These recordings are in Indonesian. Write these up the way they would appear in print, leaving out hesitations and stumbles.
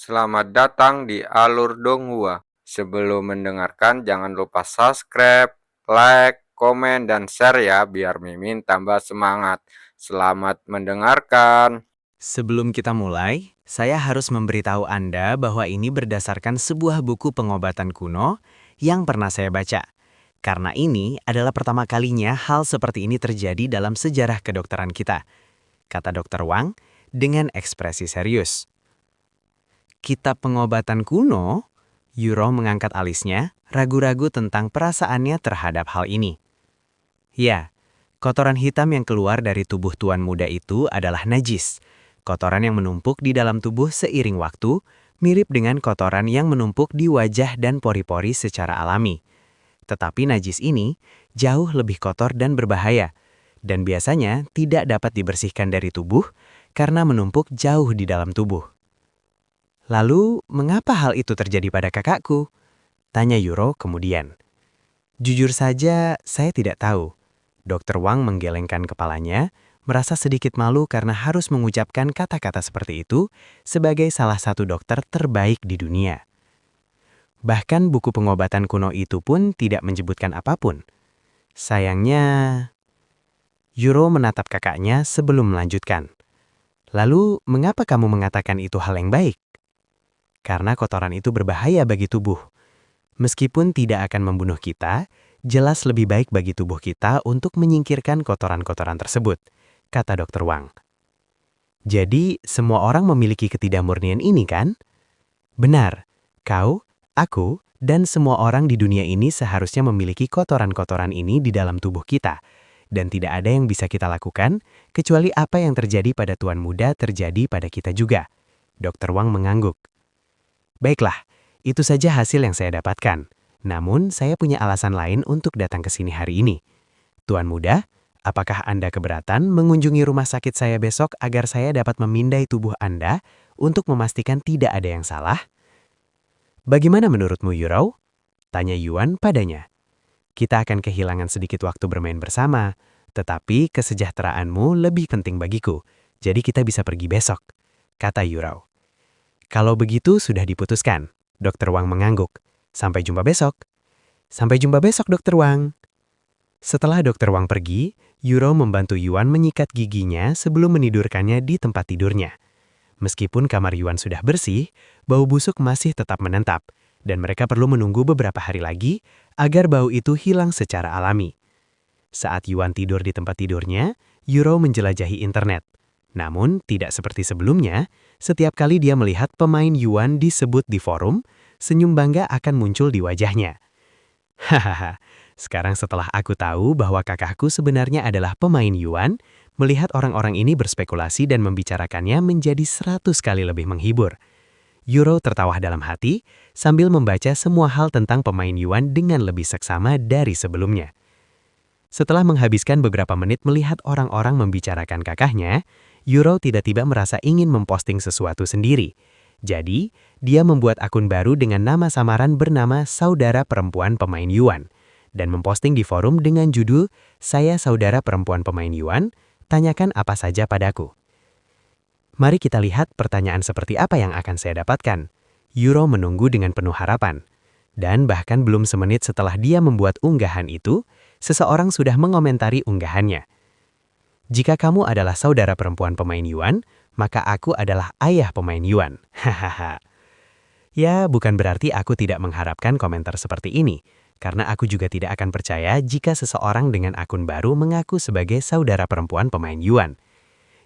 Selamat datang di Alur Donghua. Sebelum mendengarkan, jangan lupa subscribe, like, komen, dan share ya, biar Mimin tambah semangat. Selamat mendengarkan. Sebelum kita mulai, saya harus memberitahu Anda bahwa ini berdasarkan sebuah buku pengobatan kuno yang pernah saya baca. Karena ini adalah pertama kalinya hal seperti ini terjadi dalam sejarah kedokteran kita, kata Dr. Wang dengan ekspresi serius. Kitab pengobatan kuno, Yuro mengangkat alisnya, ragu-ragu tentang perasaannya terhadap hal ini. Ya, kotoran hitam yang keluar dari tubuh tuan muda itu adalah najis. Kotoran yang menumpuk di dalam tubuh seiring waktu, mirip dengan kotoran yang menumpuk di wajah dan pori-pori secara alami. Tetapi najis ini jauh lebih kotor dan berbahaya, dan biasanya tidak dapat dibersihkan dari tubuh karena menumpuk jauh di dalam tubuh. Lalu, mengapa hal itu terjadi pada kakakku? Tanya Yuro kemudian. Jujur saja, saya tidak tahu. Dr. Wang menggelengkan kepalanya, merasa sedikit malu karena harus mengucapkan kata-kata seperti itu sebagai salah satu dokter terbaik di dunia. Bahkan buku pengobatan kuno itu pun tidak menyebutkan apapun. Sayangnya, Yuro menatap kakaknya sebelum melanjutkan. Lalu, mengapa kamu mengatakan itu hal yang baik? Karena kotoran itu berbahaya bagi tubuh. Meskipun tidak akan membunuh kita, jelas lebih baik bagi tubuh kita untuk menyingkirkan kotoran-kotoran tersebut, kata Dr. Wang. Jadi, semua orang memiliki ketidakmurnian ini kan? Benar, kau, aku, dan semua orang di dunia ini seharusnya memiliki kotoran-kotoran ini di dalam tubuh kita. Dan tidak ada yang bisa kita lakukan, kecuali apa yang terjadi pada tuan muda terjadi pada kita juga. Dr. Wang mengangguk. Baiklah, itu saja hasil yang saya dapatkan. Namun, saya punya alasan lain untuk datang ke sini hari ini. Tuan muda, apakah Anda keberatan mengunjungi rumah sakit saya besok agar saya dapat memindai tubuh Anda untuk memastikan tidak ada yang salah? Bagaimana menurutmu, Yuro? Tanya Yuan padanya. Kita akan kehilangan sedikit waktu bermain bersama, tetapi kesejahteraanmu lebih penting bagiku, jadi kita bisa pergi besok, kata Yuro. Kalau begitu sudah diputuskan, Dr. Wang mengangguk. Sampai jumpa besok. Sampai jumpa besok, Dr. Wang. Setelah Dr. Wang pergi, Yuro membantu Yuan menyikat giginya sebelum menidurkannya di tempat tidurnya. Meskipun kamar Yuan sudah bersih, bau busuk masih tetap menetap, dan mereka perlu menunggu beberapa hari lagi agar bau itu hilang secara alami. Saat Yuan tidur di tempat tidurnya, Yuro menjelajahi internet. Namun, tidak seperti sebelumnya, setiap kali dia melihat pemain Yuan disebut di forum, senyum bangga akan muncul di wajahnya. Hahaha, sekarang setelah aku tahu bahwa kakakku sebenarnya adalah pemain Yuan, melihat orang-orang ini berspekulasi dan membicarakannya menjadi 100 kali lebih menghibur. Yuro tertawa dalam hati sambil membaca semua hal tentang pemain Yuan dengan lebih seksama dari sebelumnya. Setelah menghabiskan beberapa menit melihat orang-orang membicarakan kakaknya, Yuro tiba-tiba merasa ingin memposting sesuatu sendiri. Jadi, dia membuat akun baru dengan nama samaran bernama Saudara Perempuan Pemain Yuan, dan memposting di forum dengan judul "Saya Saudara Perempuan Pemain Yuan, tanyakan apa saja padaku." Mari kita lihat pertanyaan seperti apa yang akan saya dapatkan. Yuro menunggu dengan penuh harapan. Dan bahkan belum semenit setelah dia membuat unggahan itu, seseorang sudah mengomentari unggahannya. Jika kamu adalah saudara perempuan pemain Yuan, maka aku adalah ayah pemain Yuan. Hahaha. Ya, bukan berarti aku tidak mengharapkan komentar seperti ini, karena aku juga tidak akan percaya jika seseorang dengan akun baru mengaku sebagai saudara perempuan pemain Yuan.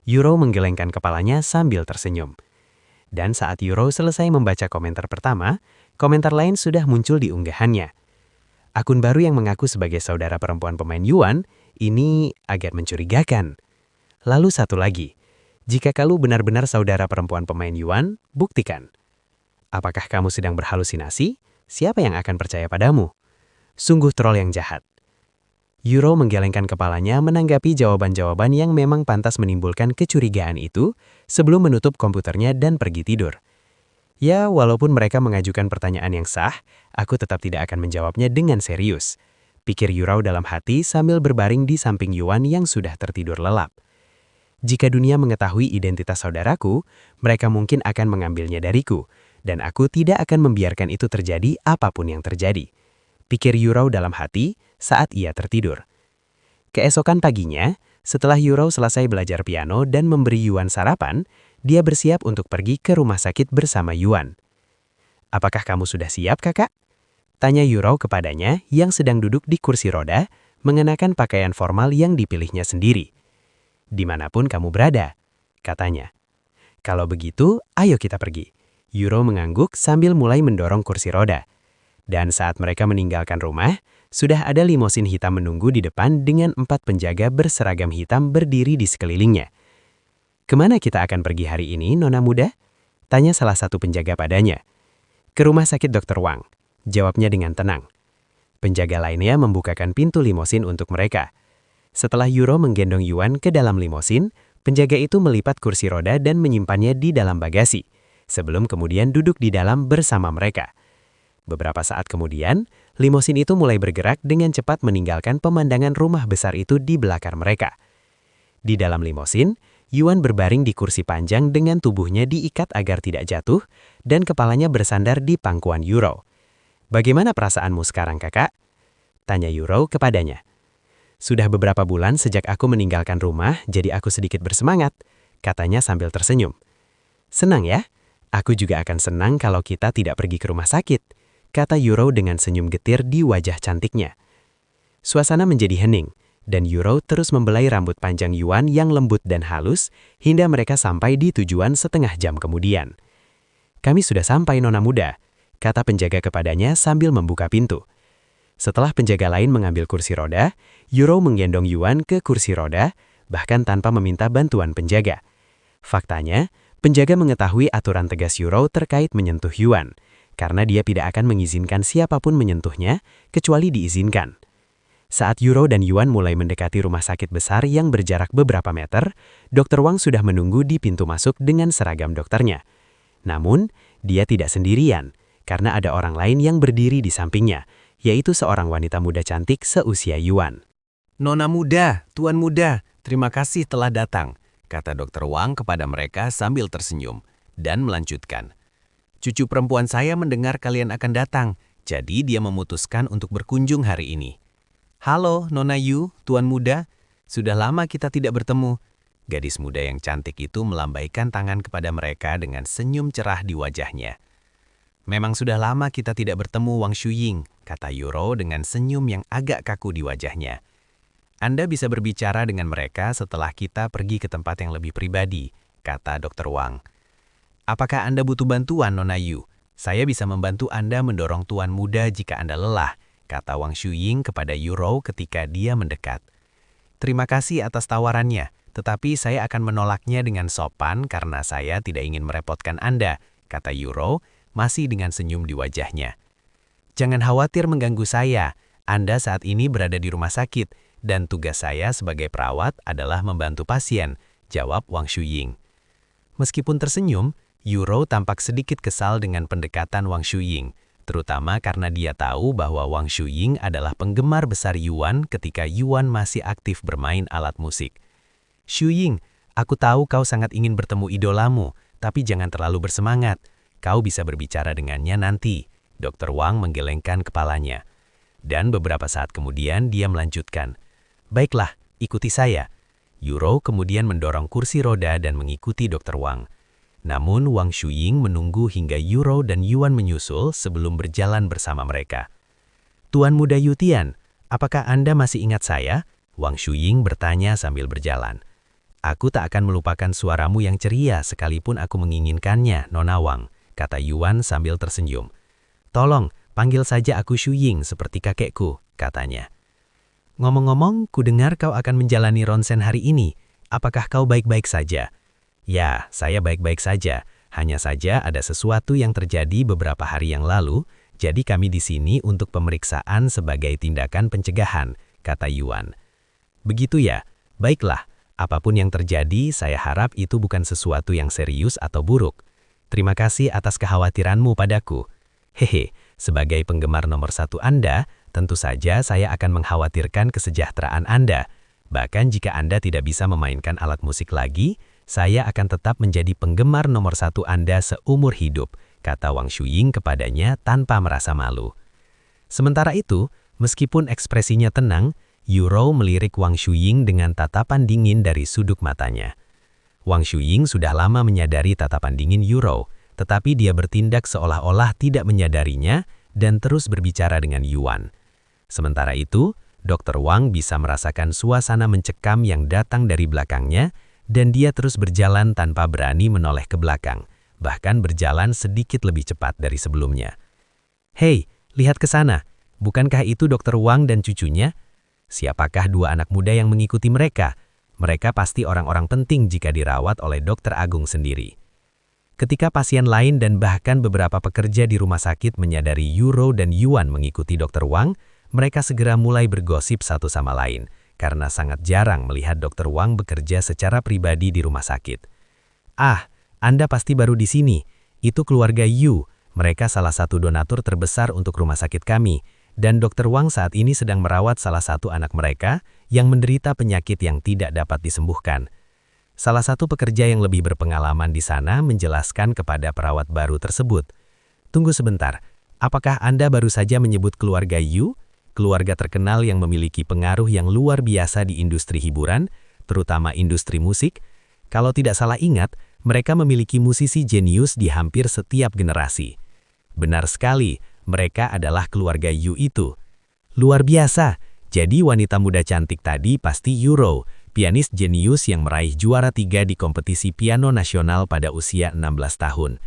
Yuro menggelengkan kepalanya sambil tersenyum. Dan saat Yuro selesai membaca komentar pertama, komentar lain sudah muncul di unggahannya. Akun baru yang mengaku sebagai saudara perempuan pemain Yuan, ini agak mencurigakan. Lalu satu lagi, jika kamu benar-benar saudara perempuan pemain Yuan, buktikan. Apakah kamu sedang berhalusinasi? Siapa yang akan percaya padamu? Sungguh troll yang jahat. Yuro menggelengkan kepalanya menanggapi jawaban-jawaban yang memang pantas menimbulkan kecurigaan itu sebelum menutup komputernya dan pergi tidur. Ya, walaupun mereka mengajukan pertanyaan yang sah, aku tetap tidak akan menjawabnya dengan serius. Pikir Yuro dalam hati sambil berbaring di samping Yuan yang sudah tertidur lelap. Jika dunia mengetahui identitas saudaraku, mereka mungkin akan mengambilnya dariku, dan aku tidak akan membiarkan itu terjadi apapun yang terjadi. Pikir Yuro dalam hati saat ia tertidur. Keesokan paginya, setelah Yuro selesai belajar piano dan memberi Yuan sarapan, dia bersiap untuk pergi ke rumah sakit bersama Yuan. "Apakah kamu sudah siap, kakak?" tanya Yuro kepadanya yang sedang duduk di kursi roda, mengenakan pakaian formal yang dipilihnya sendiri. "Dimanapun kamu berada," katanya. "Kalau begitu, ayo kita pergi." Yuro mengangguk sambil mulai mendorong kursi roda. Dan saat mereka meninggalkan rumah, sudah ada limosin hitam menunggu di depan dengan 4 penjaga berseragam hitam berdiri di sekelilingnya. "Kemana kita akan pergi hari ini, Nona muda?" tanya salah satu penjaga padanya. "Ke rumah sakit Dr. Wang," jawabnya dengan tenang. Penjaga lainnya membukakan pintu limosin untuk mereka. Setelah Yuro menggendong Yuan ke dalam limosin, penjaga itu melipat kursi roda dan menyimpannya di dalam bagasi, sebelum kemudian duduk di dalam bersama mereka. Beberapa saat kemudian, limosin itu mulai bergerak dengan cepat meninggalkan pemandangan rumah besar itu di belakang mereka. Di dalam limosin, Yuan berbaring di kursi panjang dengan tubuhnya diikat agar tidak jatuh, dan kepalanya bersandar di pangkuan Yuro. "Bagaimana perasaanmu sekarang, kakak?" tanya Yuro kepadanya. "Sudah beberapa bulan sejak aku meninggalkan rumah, jadi aku sedikit bersemangat," katanya sambil tersenyum. "Senang ya? Aku juga akan senang kalau kita tidak pergi ke rumah sakit," kata Yuro dengan senyum getir di wajah cantiknya. Suasana menjadi hening, dan Yuro terus membelai rambut panjang Yuan yang lembut dan halus, hingga mereka sampai di tujuan setengah jam kemudian. "Kami sudah sampai, Nona muda," kata penjaga kepadanya sambil membuka pintu. Setelah penjaga lain mengambil kursi roda, Yuro menggendong Yuan ke kursi roda, bahkan tanpa meminta bantuan penjaga. Faktanya, penjaga mengetahui aturan tegas Yuro terkait menyentuh Yuan, karena dia tidak akan mengizinkan siapapun menyentuhnya, kecuali diizinkan. Saat Yuro dan Yuan mulai mendekati rumah sakit besar yang berjarak beberapa meter, Dr. Wang sudah menunggu di pintu masuk dengan seragam dokternya. Namun, dia tidak sendirian, karena ada orang lain yang berdiri di sampingnya, yaitu seorang wanita muda cantik seusia Yuan. "Nona muda, Tuan muda, terima kasih telah datang," kata Dr. Wang kepada mereka sambil tersenyum, dan melanjutkan. "Cucu perempuan saya mendengar kalian akan datang, jadi dia memutuskan untuk berkunjung hari ini." "Halo, Nona Yu, Tuan muda, sudah lama kita tidak bertemu." Gadis muda yang cantik itu melambaikan tangan kepada mereka dengan senyum cerah di wajahnya. "Memang sudah lama kita tidak bertemu, Wang Shuying," kata Yuro dengan senyum yang agak kaku di wajahnya. "Anda bisa berbicara dengan mereka setelah kita pergi ke tempat yang lebih pribadi," kata Dr. Wang. "Apakah Anda butuh bantuan, Nona Yu? Saya bisa membantu Anda mendorong Tuan muda jika Anda lelah," kata Wang Shuying kepada Yuro ketika dia mendekat. "Terima kasih atas tawarannya, tetapi saya akan menolaknya dengan sopan karena saya tidak ingin merepotkan Anda," kata Yuro, masih dengan senyum di wajahnya. "Jangan khawatir mengganggu saya, Anda saat ini berada di rumah sakit, dan tugas saya sebagai perawat adalah membantu pasien," jawab Wang Shuying. Meskipun tersenyum, Yuro tampak sedikit kesal dengan pendekatan Wang Shuying, terutama karena dia tahu bahwa Wang Shuying adalah penggemar besar Yuan ketika Yuan masih aktif bermain alat musik. "Shuying, aku tahu kau sangat ingin bertemu idolamu, tapi jangan terlalu bersemangat. Kau bisa berbicara dengannya nanti," Dr. Wang menggelengkan kepalanya. Dan beberapa saat kemudian dia melanjutkan, "Baiklah, ikuti saya." Yuro kemudian mendorong kursi roda dan mengikuti Dr. Wang. Namun Wang Shuying menunggu hingga Yuro dan Yuan menyusul sebelum berjalan bersama mereka. "Tuan muda Yutian, apakah Anda masih ingat saya?" Wang Shuying bertanya sambil berjalan. "Aku tak akan melupakan suaramu yang ceria sekalipun aku menginginkannya, Nona Wang," kata Yuan sambil tersenyum. "Tolong, panggil saja aku Shuying seperti kakekku," katanya. "Ngomong-ngomong, kudengar kau akan menjalani ronsen hari ini. Apakah kau baik-baik saja?" "Ya, saya baik-baik saja. Hanya saja ada sesuatu yang terjadi beberapa hari yang lalu, jadi kami di sini untuk pemeriksaan sebagai tindakan pencegahan," kata Yuan. "Begitu ya? Baiklah. Apapun yang terjadi, saya harap itu bukan sesuatu yang serius atau buruk. Terima kasih atas kekhawatiranmu padaku. Hehe, sebagai penggemar nomor 1 Anda, tentu saja saya akan mengkhawatirkan kesejahteraan Anda. Bahkan jika Anda tidak bisa memainkan alat musik lagi, saya akan tetap menjadi penggemar nomor 1 Anda seumur hidup," kata Wang Shuying kepadanya tanpa merasa malu. Sementara itu, meskipun ekspresinya tenang, Yuro melirik Wang Shuying dengan tatapan dingin dari sudut matanya. Wang Shuying sudah lama menyadari tatapan dingin Yuro, tetapi dia bertindak seolah-olah tidak menyadarinya dan terus berbicara dengan Yuan. Sementara itu, Dr. Wang bisa merasakan suasana mencekam yang datang dari belakangnya, dan dia terus berjalan tanpa berani menoleh ke belakang, bahkan berjalan sedikit lebih cepat dari sebelumnya. "Hei, lihat ke sana. Bukankah itu Dr. Wang dan cucunya? Siapakah dua anak muda yang mengikuti mereka? Mereka pasti orang-orang penting jika dirawat oleh dokter agung sendiri." Ketika pasien lain dan bahkan beberapa pekerja di rumah sakit menyadari Yuro dan Yuan mengikuti Dr. Wang, mereka segera mulai bergosip satu sama lain, karena sangat jarang melihat Dr. Wang bekerja secara pribadi di rumah sakit. "Ah, Anda pasti baru di sini. Itu keluarga Yu. Mereka salah satu donatur terbesar untuk rumah sakit kami. Dan Dr. Wang saat ini sedang merawat salah satu anak mereka yang menderita penyakit yang tidak dapat disembuhkan." Salah satu pekerja yang lebih berpengalaman di sana menjelaskan kepada perawat baru tersebut, "Tunggu sebentar, apakah Anda baru saja menyebut keluarga Yu? Keluarga terkenal yang memiliki pengaruh yang luar biasa di industri hiburan, terutama industri musik? Kalau tidak salah ingat, mereka memiliki musisi jenius di hampir setiap generasi." "Benar sekali, mereka adalah keluarga Yu itu." "Luar biasa, jadi wanita muda cantik tadi pasti Yuro, pianis jenius yang meraih juara 3 di kompetisi piano nasional pada usia 16 tahun.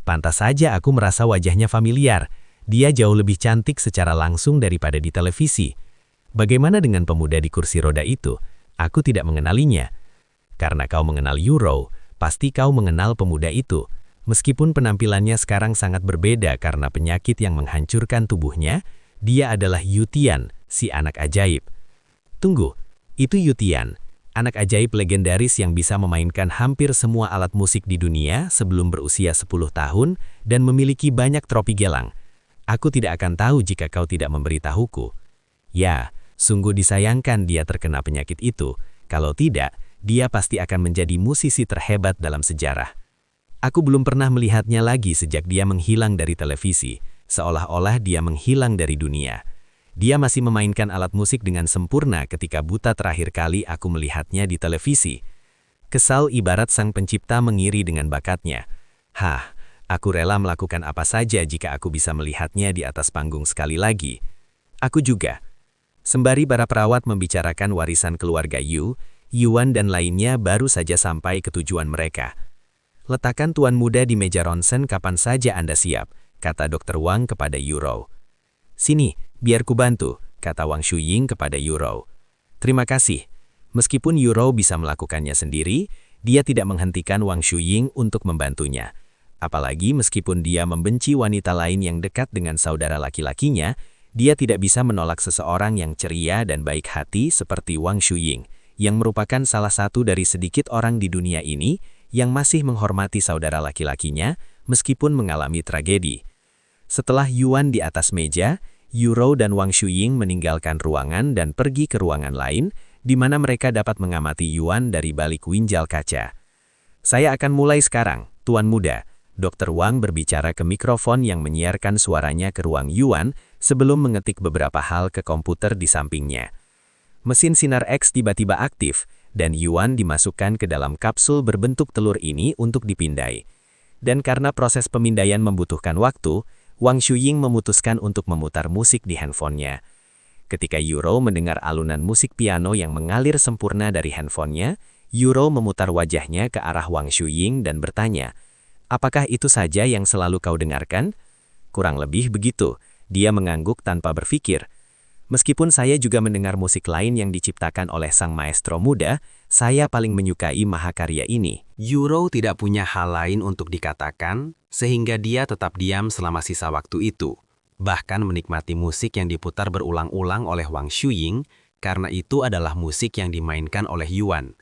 Pantas saja aku merasa wajahnya familiar. Dia jauh lebih cantik secara langsung daripada di televisi. Bagaimana dengan pemuda di kursi roda itu? Aku tidak mengenalinya." "Karena kau mengenal Yuro, pasti kau mengenal pemuda itu. Meskipun penampilannya sekarang sangat berbeda karena penyakit yang menghancurkan tubuhnya, dia adalah Yutian, si anak ajaib." "Tunggu, itu Yutian, anak ajaib legendaris yang bisa memainkan hampir semua alat musik di dunia sebelum berusia 10 tahun dan memiliki banyak tropi gelang. Aku tidak akan tahu jika kau tidak memberitahuku." "Ya, sungguh disayangkan dia terkena penyakit itu. Kalau tidak, dia pasti akan menjadi musisi terhebat dalam sejarah. Aku belum pernah melihatnya lagi sejak dia menghilang dari televisi, seolah-olah dia menghilang dari dunia. Dia masih memainkan alat musik dengan sempurna ketika buta terakhir kali aku melihatnya di televisi. Kesal ibarat sang pencipta mengiri dengan bakatnya. Hah, aku rela melakukan apa saja jika aku bisa melihatnya di atas panggung sekali lagi." "Aku juga." Sembari para perawat membicarakan warisan keluarga Yu, Yuan dan lainnya baru saja sampai ke tujuan mereka. "Letakkan tuan muda di meja ronsen kapan saja Anda siap," kata Dr. Wang kepada Yuro. "Sini, biar ku bantu," kata Wang Shuying kepada Yuro. "Terima kasih." Meskipun Yuro bisa melakukannya sendiri, dia tidak menghentikan Wang Shuying untuk membantunya. Apalagi meskipun dia membenci wanita lain yang dekat dengan saudara laki-lakinya, dia tidak bisa menolak seseorang yang ceria dan baik hati seperti Wang Shuying, yang merupakan salah satu dari sedikit orang di dunia ini yang masih menghormati saudara laki-lakinya meskipun mengalami tragedi. Setelah Yuan di atas meja, Yuro dan Wang Shuying meninggalkan ruangan dan pergi ke ruangan lain, di mana mereka dapat mengamati Yuan dari balik winjal kaca. "Saya akan mulai sekarang, Tuan Muda." Dr. Wang berbicara ke mikrofon yang menyiarkan suaranya ke ruang Yuan sebelum mengetik beberapa hal ke komputer di sampingnya. Mesin sinar X tiba-tiba aktif, dan Yuan dimasukkan ke dalam kapsul berbentuk telur ini untuk dipindai. Dan karena proses pemindaian membutuhkan waktu, Wang Shuying memutuskan untuk memutar musik di handphonenya. Ketika Yuro mendengar alunan musik piano yang mengalir sempurna dari handphonenya, Yuro memutar wajahnya ke arah Wang Shuying dan bertanya, "Apakah itu saja yang selalu kau dengarkan?" "Kurang lebih begitu," dia mengangguk tanpa berpikir. "Meskipun saya juga mendengar musik lain yang diciptakan oleh sang maestro muda, saya paling menyukai mahakarya ini." Yuro tidak punya hal lain untuk dikatakan, sehingga dia tetap diam selama sisa waktu itu. Bahkan menikmati musik yang diputar berulang-ulang oleh Wang Shuying, karena itu adalah musik yang dimainkan oleh Yuan.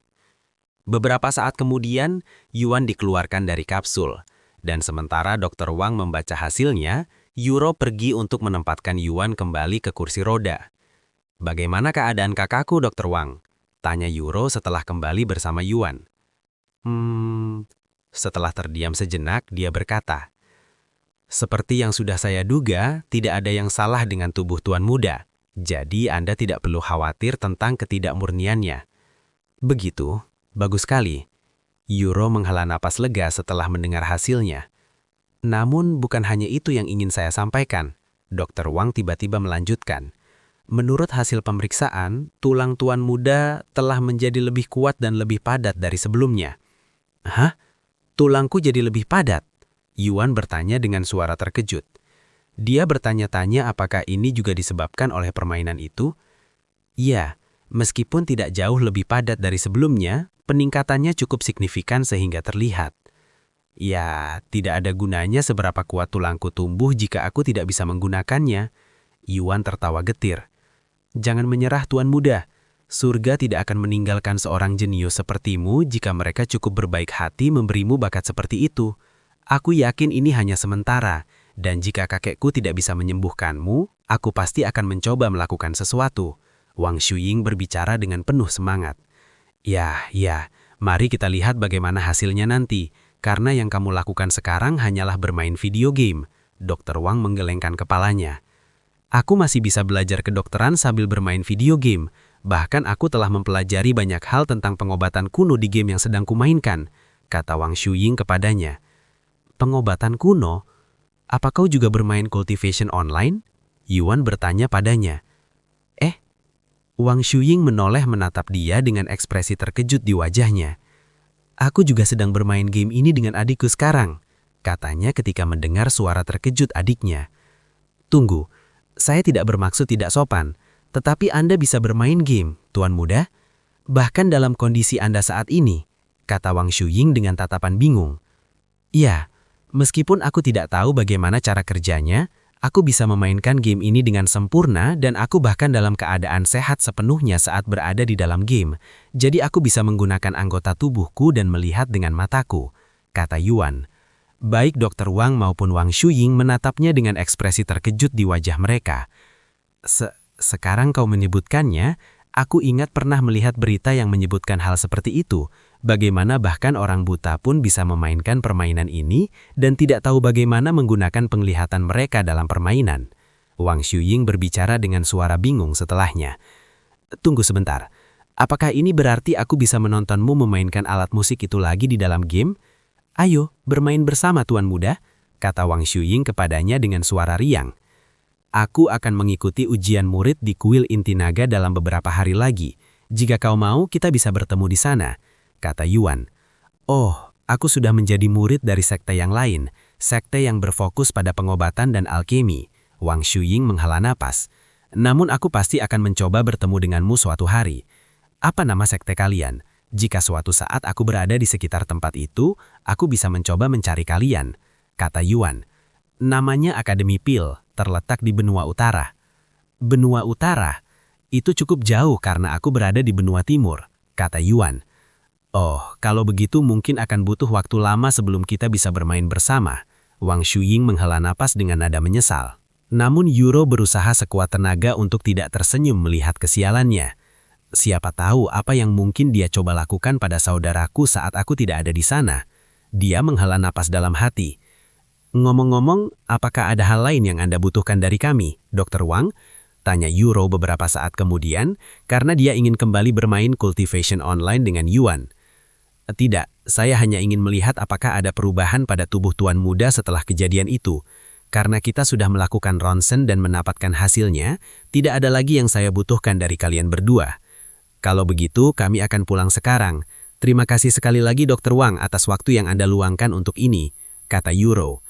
Beberapa saat kemudian, Yuan dikeluarkan dari kapsul, dan sementara Dr. Wang membaca hasilnya, Yuro pergi untuk menempatkan Yuan kembali ke kursi roda. "Bagaimana keadaan kakakku, Dr. Wang?" tanya Yuro setelah kembali bersama Yuan. Setelah terdiam sejenak, dia berkata, Seperti yang sudah saya duga, tidak ada yang salah dengan tubuh Tuan Muda. Jadi Anda tidak perlu khawatir tentang ketidakmurniannya. Begitu, bagus sekali. Yuro menghela napas lega setelah mendengar hasilnya. Namun bukan hanya itu yang ingin saya sampaikan. Dr. Wang tiba-tiba melanjutkan. Menurut hasil pemeriksaan, tulang Tuan Muda telah menjadi lebih kuat dan lebih padat dari sebelumnya. Hah? Tulangku jadi lebih padat? Yuan bertanya dengan suara terkejut. Dia bertanya-tanya apakah ini juga disebabkan oleh permainan itu? Iya, meskipun tidak jauh lebih padat dari sebelumnya, peningkatannya cukup signifikan sehingga terlihat. Ya, tidak ada gunanya seberapa kuat tulangku tumbuh jika aku tidak bisa menggunakannya. Yuan tertawa getir. Jangan menyerah Tuan Muda. Surga tidak akan meninggalkan seorang jenius sepertimu jika mereka cukup berbaik hati memberimu bakat seperti itu. Aku yakin ini hanya sementara, dan jika kakekku tidak bisa menyembuhkanmu, aku pasti akan mencoba melakukan sesuatu. Wang Shuying berbicara dengan penuh semangat. Ya, mari kita lihat bagaimana hasilnya nanti, karena yang kamu lakukan sekarang hanyalah bermain video game. Dr. Wang menggelengkan kepalanya. Aku masih bisa belajar kedokteran sambil bermain video game. Bahkan aku telah mempelajari banyak hal tentang pengobatan kuno di game yang sedang kumainkan, kata Wang Shuying kepadanya. Pengobatan kuno? Apa kau juga bermain cultivation online? Yuan bertanya padanya. Wang Shuying menoleh menatap dia dengan ekspresi terkejut di wajahnya. Aku juga sedang bermain game ini dengan adikku sekarang, katanya ketika mendengar suara terkejut adiknya. Tunggu. Saya tidak bermaksud tidak sopan, tetapi Anda bisa bermain game, Tuan Muda. Bahkan dalam kondisi Anda saat ini, kata Wang Shuying dengan tatapan bingung. Ya, meskipun aku tidak tahu bagaimana cara kerjanya, aku bisa memainkan game ini dengan sempurna dan aku bahkan dalam keadaan sehat sepenuhnya saat berada di dalam game. Jadi aku bisa menggunakan anggota tubuhku dan melihat dengan mataku, kata Yuan. Baik Dr. Wang maupun Wang Shuying menatapnya dengan ekspresi terkejut di wajah mereka. Sekarang kau menyebutkannya, aku ingat pernah melihat berita yang menyebutkan hal seperti itu. Bagaimana bahkan orang buta pun bisa memainkan permainan ini dan tidak tahu bagaimana menggunakan penglihatan mereka dalam permainan. Wang Shuying berbicara dengan suara bingung setelahnya. Tunggu sebentar, apakah ini berarti aku bisa menontonmu memainkan alat musik itu lagi di dalam game? Ayo, bermain bersama Tuan Muda, kata Wang Shuying kepadanya dengan suara riang. Aku akan mengikuti ujian murid di kuil inti naga dalam beberapa hari lagi. Jika kau mau, kita bisa bertemu di sana, kata Yuan. Oh, aku sudah menjadi murid dari sekte yang lain, sekte yang berfokus pada pengobatan dan alkemi. Wang Shuying menghela napas. Namun aku pasti akan mencoba bertemu denganmu suatu hari. Apa nama sekte kalian? Jika suatu saat aku berada di sekitar tempat itu, aku bisa mencoba mencari kalian, kata Yuan. Namanya Akademi Pil, terletak di benua utara. Benua utara? Itu cukup jauh karena aku berada di benua timur, kata Yuan. Oh, kalau begitu mungkin akan butuh waktu lama sebelum kita bisa bermain bersama. Wang Shuying menghela napas dengan nada menyesal. Namun Yuro berusaha sekuat tenaga untuk tidak tersenyum melihat kesialannya. Siapa tahu apa yang mungkin dia coba lakukan pada saudaraku saat aku tidak ada di sana. Dia menghela napas dalam hati. Ngomong-ngomong, apakah ada hal lain yang Anda butuhkan dari kami, Dr. Wang? Tanya Yuro beberapa saat kemudian, karena dia ingin kembali bermain cultivation online dengan Yuan. Tidak, saya hanya ingin melihat apakah ada perubahan pada tubuh Tuan Muda setelah kejadian itu. Karena kita sudah melakukan ronsen dan mendapatkan hasilnya, tidak ada lagi yang saya butuhkan dari kalian berdua. Kalau begitu, kami akan pulang sekarang. Terima kasih sekali lagi Dr. Wang atas waktu yang Anda luangkan untuk ini, kata Yuro.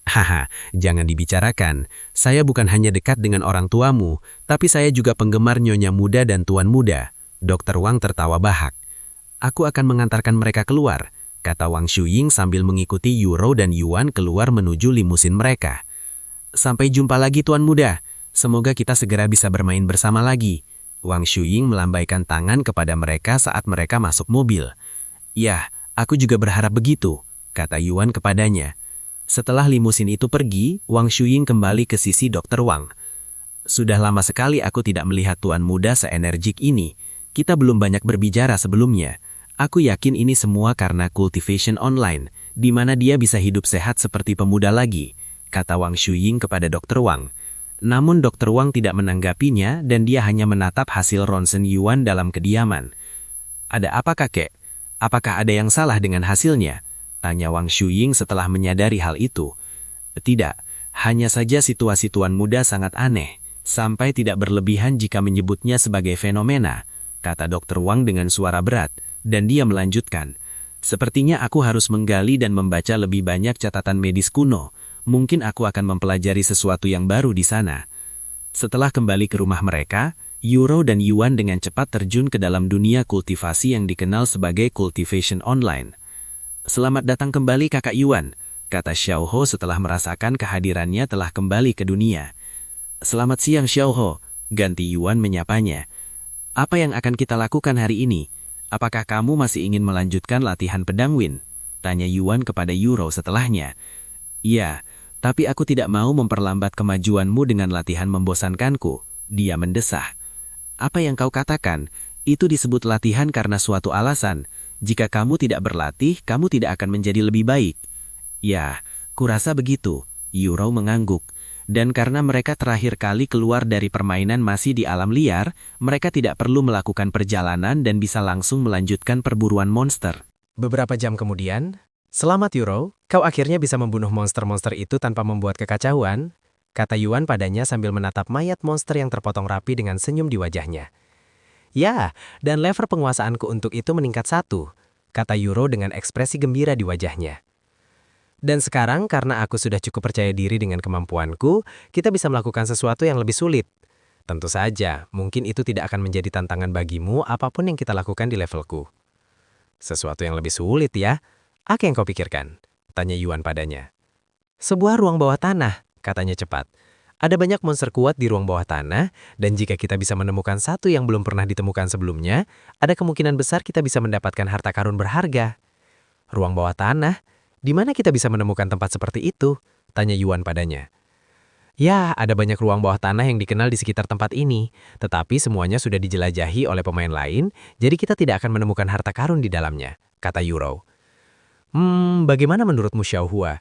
Haha, jangan dibicarakan. Saya bukan hanya dekat dengan orang tuamu, tapi saya juga penggemar Nyonya Muda dan Tuan Muda. Dr. Wang tertawa bahak. Aku akan mengantarkan mereka keluar, kata Wang Shuying sambil mengikuti Yuro dan Yuan keluar menuju limusin mereka. Sampai jumpa lagi Tuan Muda. Semoga kita segera bisa bermain bersama lagi. Wang Shuying melambaikan tangan kepada mereka saat mereka masuk mobil. Ya, aku juga berharap begitu, kata Yuan kepadanya. Setelah limusin itu pergi, Wang Shuying kembali ke sisi Dr. Wang. Sudah lama sekali aku tidak melihat Tuan Muda seenergik ini. Kita belum banyak berbicara sebelumnya. Aku yakin ini semua karena cultivation online, di mana dia bisa hidup sehat seperti pemuda lagi, kata Wang Shuying kepada Dr. Wang. Namun Dr. Wang tidak menanggapinya dan dia hanya menatap hasil ronsen Yuan dalam kediaman. Ada apa kakek? Apakah ada yang salah dengan hasilnya? Tanya Wang Shuying setelah menyadari hal itu. Tidak, hanya saja situasi tuan muda sangat aneh, sampai tidak berlebihan jika menyebutnya sebagai fenomena, kata Dr. Wang dengan suara berat, dan dia melanjutkan. Sepertinya aku harus menggali dan membaca lebih banyak catatan medis kuno. Mungkin aku akan mempelajari sesuatu yang baru di sana. Setelah kembali ke rumah mereka, Yuro dan Yuan dengan cepat terjun ke dalam dunia kultivasi yang dikenal sebagai cultivation online. Selamat datang kembali kakak Yuan, kata Xiaoho setelah merasakan kehadirannya telah kembali ke dunia. Selamat siang Xiaoho, ganti Yuan menyapanya. Apa yang akan kita lakukan hari ini? Apakah kamu masih ingin melanjutkan latihan pedang Win? Tanya Yuan kepada Yuro setelahnya. Iya, tapi aku tidak mau memperlambat kemajuanmu dengan latihan membosankanku, dia mendesah. Apa yang kau katakan? Itu disebut latihan karena suatu alasan. Jika kamu tidak berlatih, kamu tidak akan menjadi lebih baik. Ya, kurasa begitu, Yuro mengangguk. Dan karena mereka terakhir kali keluar dari permainan masih di alam liar, mereka tidak perlu melakukan perjalanan dan bisa langsung melanjutkan perburuan monster. Beberapa jam kemudian, selamat Yuro, kau akhirnya bisa membunuh monster-monster itu tanpa membuat kekacauan, kata Yuan padanya sambil menatap mayat monster yang terpotong rapi dengan senyum di wajahnya. Ya, dan level penguasaanku untuk itu meningkat 1, kata Yuro dengan ekspresi gembira di wajahnya. Dan sekarang karena aku sudah cukup percaya diri dengan kemampuanku, kita bisa melakukan sesuatu yang lebih sulit. Tentu saja, mungkin itu tidak akan menjadi tantangan bagimu apapun yang kita lakukan di levelku. Sesuatu yang lebih sulit ya? Apa yang kau pikirkan? Tanya Yuan padanya. Sebuah ruang bawah tanah, katanya cepat. Ada banyak monster kuat di ruang bawah tanah, dan jika kita bisa menemukan satu yang belum pernah ditemukan sebelumnya, ada kemungkinan besar kita bisa mendapatkan harta karun berharga. Ruang bawah tanah? Di mana kita bisa menemukan tempat seperti itu? Tanya Yuan padanya. Ya, ada banyak ruang bawah tanah yang dikenal di sekitar tempat ini, tetapi semuanya sudah dijelajahi oleh pemain lain, jadi kita tidak akan menemukan harta karun di dalamnya, kata Yuro. Bagaimana menurutmu Xiaohua?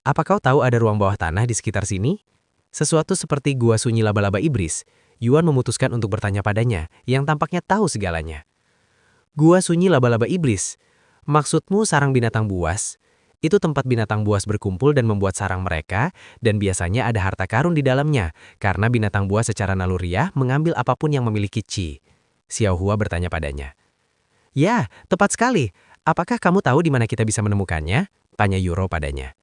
Apa kau tahu ada ruang bawah tanah di sekitar sini? Sesuatu seperti gua sunyi laba-laba iblis, Yuan memutuskan untuk bertanya padanya, yang tampaknya tahu segalanya. Gua sunyi laba-laba iblis? Maksudmu sarang binatang buas? Itu tempat binatang buas berkumpul dan membuat sarang mereka, dan biasanya ada harta karun di dalamnya, karena binatang buas secara naluriah mengambil apapun yang memiliki qi. Xiaohua bertanya padanya. Ya, tepat sekali. Apakah kamu tahu di mana kita bisa menemukannya? Tanya Yuro padanya.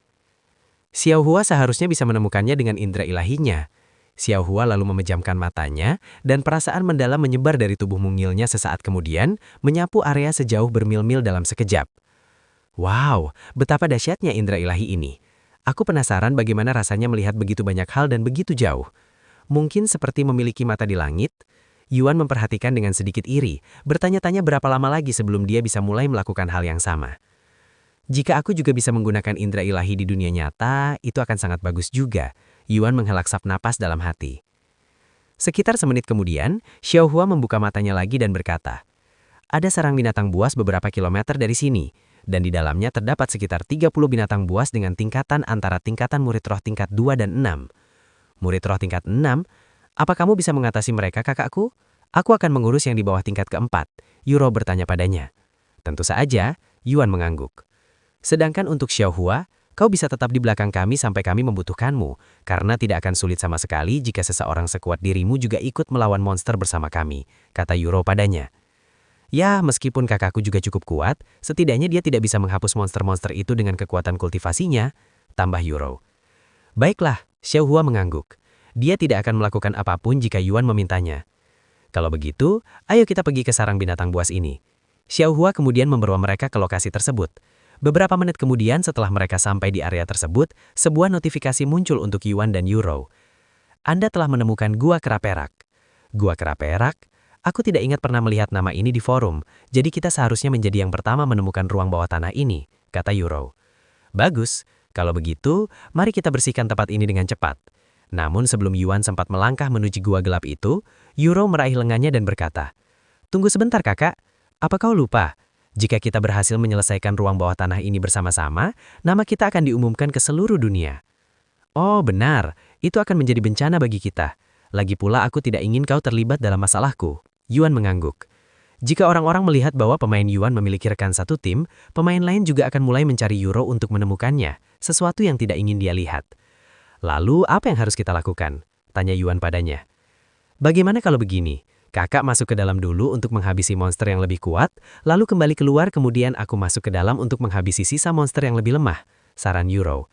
Xiaohua seharusnya bisa menemukannya dengan indera ilahinya. Xiaohua lalu memejamkan matanya, dan perasaan mendalam menyebar dari tubuh mungilnya sesaat kemudian, menyapu area sejauh bermil-mil dalam sekejap. Wow, betapa dahsyatnya indera ilahi ini. Aku penasaran bagaimana rasanya melihat begitu banyak hal dan begitu jauh. Mungkin seperti memiliki mata di langit. Yuan memperhatikan dengan sedikit iri, bertanya-tanya berapa lama lagi sebelum dia bisa mulai melakukan hal yang sama. Jika aku juga bisa menggunakan indera ilahi di dunia nyata, itu akan sangat bagus juga. Yuan menghela sap napas dalam hati. Sekitar semenit kemudian, Xiaohua membuka matanya lagi dan berkata, ada sarang binatang buas beberapa kilometer dari sini. Dan di dalamnya terdapat sekitar 30 binatang buas dengan tingkatan antara tingkatan murid roh tingkat 2 dan 6. Murid roh tingkat 6? Apa kamu bisa mengatasi mereka, kakakku? Aku akan mengurus yang di bawah tingkat keempat, Yuro bertanya padanya. Tentu saja, Yuan mengangguk. Sedangkan untuk Xiaohua, kau bisa tetap di belakang kami sampai kami membutuhkanmu, karena tidak akan sulit sama sekali jika seseorang sekuat dirimu juga ikut melawan monster bersama kami, kata Yuro padanya. Ya, meskipun kakakku juga cukup kuat, setidaknya dia tidak bisa menghapus monster-monster itu dengan kekuatan kultivasinya, tambah Yuro. Baiklah, Xiaohua mengangguk. Dia tidak akan melakukan apapun jika Yuan memintanya. Kalau begitu, ayo kita pergi ke sarang binatang buas ini. Xiaohua kemudian membawa mereka ke lokasi tersebut. Beberapa menit kemudian setelah mereka sampai di area tersebut, sebuah notifikasi muncul untuk Yuan dan Yuro. Anda telah menemukan Gua Kera Perak. Gua Kera Perak? Aku tidak ingat pernah melihat nama ini di forum, jadi kita seharusnya menjadi yang pertama menemukan ruang bawah tanah ini, kata Yuro. Bagus, kalau begitu, mari kita bersihkan tempat ini dengan cepat. Namun sebelum Yuan sempat melangkah menuju gua gelap itu, Yuro meraih lengannya dan berkata, tunggu sebentar kakak, apa kau lupa? Jika kita berhasil menyelesaikan ruang bawah tanah ini bersama-sama, nama kita akan diumumkan ke seluruh dunia. Oh benar, itu akan menjadi bencana bagi kita. Lagi pula aku tidak ingin kau terlibat dalam masalahku. Yuan mengangguk. Jika orang-orang melihat bahwa pemain Yuan memiliki rekan satu tim, pemain lain juga akan mulai mencari Euro untuk menemukannya, sesuatu yang tidak ingin dia lihat. Lalu apa yang harus kita lakukan? Tanya Yuan padanya. Bagaimana kalau begini? Kakak masuk ke dalam dulu untuk menghabisi monster yang lebih kuat, lalu kembali keluar kemudian aku masuk ke dalam untuk menghabisi sisa monster yang lebih lemah, saran Euro.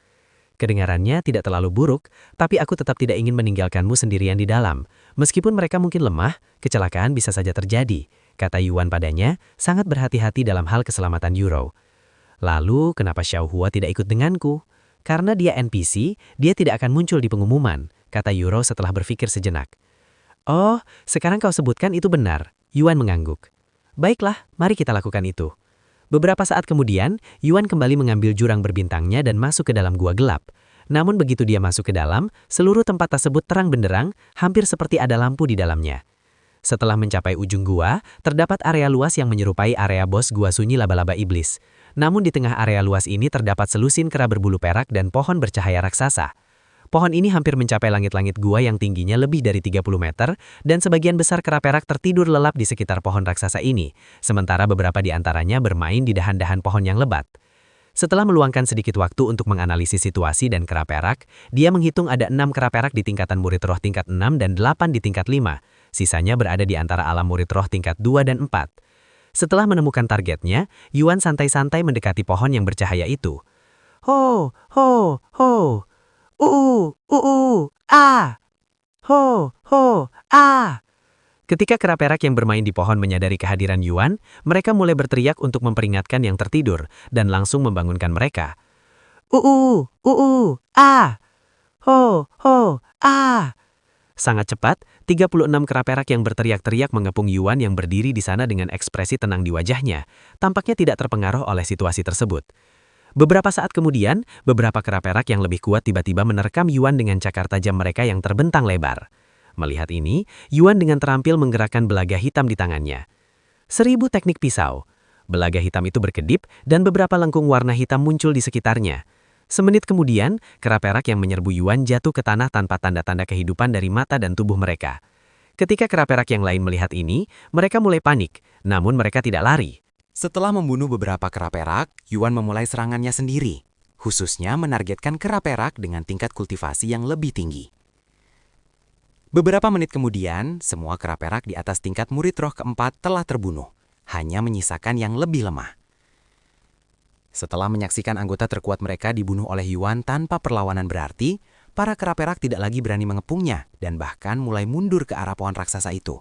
Kedengarannya tidak terlalu buruk, tapi aku tetap tidak ingin meninggalkanmu sendirian di dalam. Meskipun mereka mungkin lemah, kecelakaan bisa saja terjadi, kata Yuan padanya, sangat berhati-hati dalam hal keselamatan Euro. Lalu, kenapa Xiao Hua tidak ikut denganku? Karena dia NPC, dia tidak akan muncul di pengumuman, kata Euro setelah berpikir sejenak. Oh, sekarang kau sebutkan itu benar, Yuan mengangguk. Baiklah, mari kita lakukan itu. Beberapa saat kemudian, Yuan kembali mengambil jurang berbintangnya dan masuk ke dalam gua gelap. Namun begitu dia masuk ke dalam, seluruh tempat tersebut terang benderang, hampir seperti ada lampu di dalamnya. Setelah mencapai ujung gua, terdapat area luas yang menyerupai area bos gua sunyi laba-laba iblis. Namun di tengah area luas ini terdapat selusin kera berbulu perak dan pohon bercahaya raksasa. Pohon ini hampir mencapai langit-langit gua yang tingginya lebih dari 30 meter, dan sebagian besar kera perak tertidur lelap di sekitar pohon raksasa ini, sementara beberapa di antaranya bermain di dahan-dahan pohon yang lebat. Setelah meluangkan sedikit waktu untuk menganalisis situasi dan kera perak, dia menghitung ada 6 kera perak di tingkatan murid roh tingkat 6 dan 8 di tingkat 5, sisanya berada di antara alam murid roh tingkat 2 dan 4. Setelah menemukan targetnya, Yuan santai-santai mendekati pohon yang bercahaya itu. Ho, ho, ho. Ah! Ho, ah! Ketika kera perak yang bermain di pohon menyadari kehadiran Yuan, mereka mulai berteriak untuk memperingatkan yang tertidur dan langsung membangunkan mereka. Ah! Ho, ah! Sangat cepat, 36 kera perak yang berteriak-teriak mengepung Yuan yang berdiri di sana dengan ekspresi tenang di wajahnya, tampaknya tidak terpengaruh oleh situasi tersebut. Beberapa saat kemudian, beberapa kera perak yang lebih kuat tiba-tiba menerkam Yuan dengan cakar tajam mereka yang terbentang lebar. Melihat ini, Yuan dengan terampil menggerakkan belaga hitam di tangannya. 1000 teknik pisau. Belaga hitam itu berkedip dan beberapa lengkung warna hitam muncul di sekitarnya. Semenit kemudian, kera perak yang menyerbu Yuan jatuh ke tanah tanpa tanda-tanda kehidupan dari mata dan tubuh mereka. Ketika kera perak yang lain melihat ini, mereka mulai panik, namun mereka tidak lari. Setelah membunuh beberapa kera perak, Yuan memulai serangannya sendiri, khususnya menargetkan kera perak dengan tingkat kultivasi yang lebih tinggi. Beberapa menit kemudian, semua kera perak di atas tingkat murid roh keempat telah terbunuh, hanya menyisakan yang lebih lemah. Setelah menyaksikan anggota terkuat mereka dibunuh oleh Yuan tanpa perlawanan berarti, para kera perak tidak lagi berani mengepungnya dan bahkan mulai mundur ke arah pohon raksasa itu.